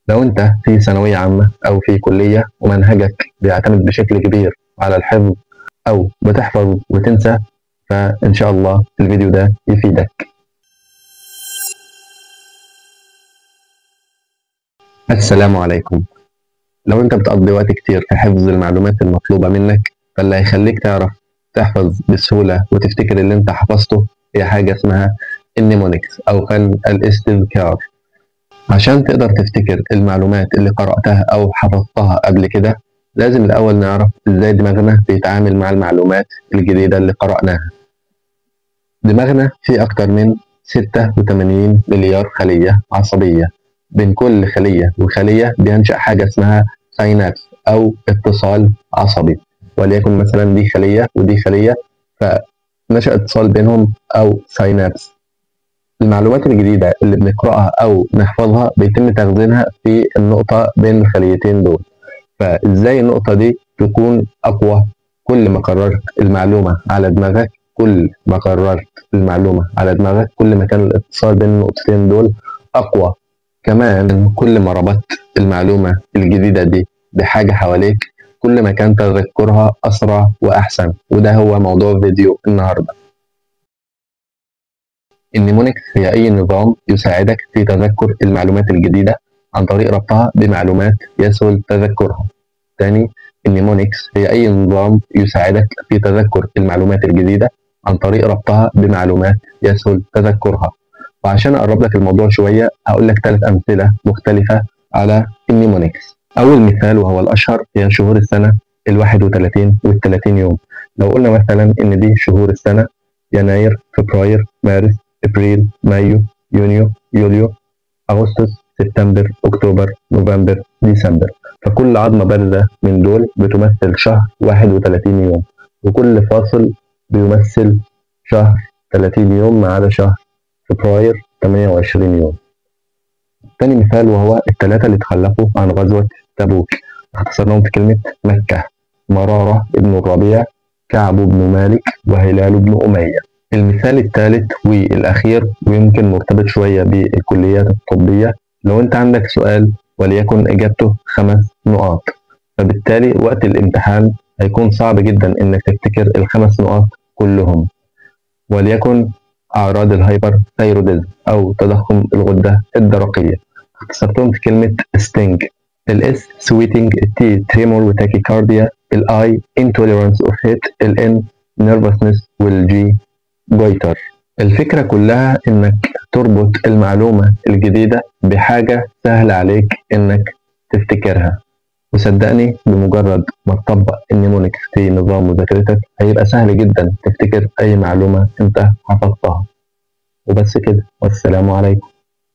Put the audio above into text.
لو أنت في ثانوية عامة أو في كلية ومنهجك بيعتمد بشكل كبير على الحفظ أو بتحفظ وتنسى، فإن شاء الله الفيديو ده يفيدك. السلام عليكم. لو أنت بتقضي وقت كتير في حفظ المعلومات المطلوبة منك، فاللي هيخليك تعرف تحفظ بسهولة وتفتكر اللي أنت حفظته هي حاجة اسمها النيمونيكس أو فن الاستذكار. عشان تقدر تفتكر المعلومات اللي قرأتها أو حفظتها قبل كده، لازم الأول نعرف إزاي دماغنا بيتعامل مع المعلومات الجديدة اللي قرأناها. دماغنا فيه أكتر من 86 مليار خلية عصبية، بين كل خلية وخلية بينشأ حاجة اسمها ساينابس أو اتصال عصبي. وليكن مثلا دي خلية ودي خلية، فنشأ اتصال بينهم أو ساينابس. المعلومات الجديدة اللي بنقرأها أو نحفظها بيتم تخزينها في النقطة بين الخليتين دول. فإزاي النقطة دي تكون أقوى؟ كل ما كررت المعلومة على دماغك، كل ما كررت المعلومة على دماغك، كل ما كان الاتصال بين النقطتين دول أقوى. كمان كل ما ربطت المعلومة الجديدة دي بحاجة حواليك، كل ما كان تذكرها أسرع وأحسن. وده هو موضوع فيديو النهاردة. النيمونيكس هي أي نظام يساعدك في تذكر المعلومات الجديدة عن طريق ربطها بمعلومات يسهل تذكرها. تاني، النيمونيكس هي أي نظام يساعدك في تذكر المعلومات الجديدة عن طريق ربطها بمعلومات يسهل تذكرها. وعشان أقرب لك الموضوع شوية هقول لك 3 أمثلة مختلفة على النيمونيكس. أول مثال وهو الأشهر هي شهور السنة 31 وال30 يوم. لو قلنا مثلا إن دي شهور السنة: يناير، فبراير، مارس، ابريل، مايو، يونيو، يوليو، اغسطس، سبتمبر، اكتوبر، نوفمبر، ديسمبر. فكل عظمة باردة من دول بتمثل شهر 31 يوم، وكل فاصل بيمثل شهر 30 يوم ما عدا شهر فبراير 28 يوم. تاني مثال وهو الثلاثة اللي تخلفوا عن غزوة تبوك، اختصرناهم في كلمة مكة: مرارة ابن الربيع، كعب بن مالك، وهلال بن أمية. المثال الثالث والأخير ويمكن مرتبط شوية بالكليات الطبية: لو أنت عندك سؤال وليكن إجابته 5 نقاط، فبالتالي وقت الامتحان هيكون صعب جدا إنك تفتكر ال5 نقاط كلهم. وليكن أعراض الهايبر ثايروديزم أو تضخم الغدة الدرقية، اختصرتهم في كلمة ستينج. الاس سويتنج، التي تريمور وتاكيكارديا، الاي انتوليرانس اوف هيت، الان نيرفسنس، والجي جويتر. الفكرة كلها إنك تربط المعلومة الجديدة بحاجة سهل عليك إنك تفتكرها. وصدقني بمجرد ما تطبق النيمونيكس في نظام مذاكرتك هيبقى سهل جدا تفتكر أي معلومة أنت حفظتها. وبس كده، والسلام عليكم.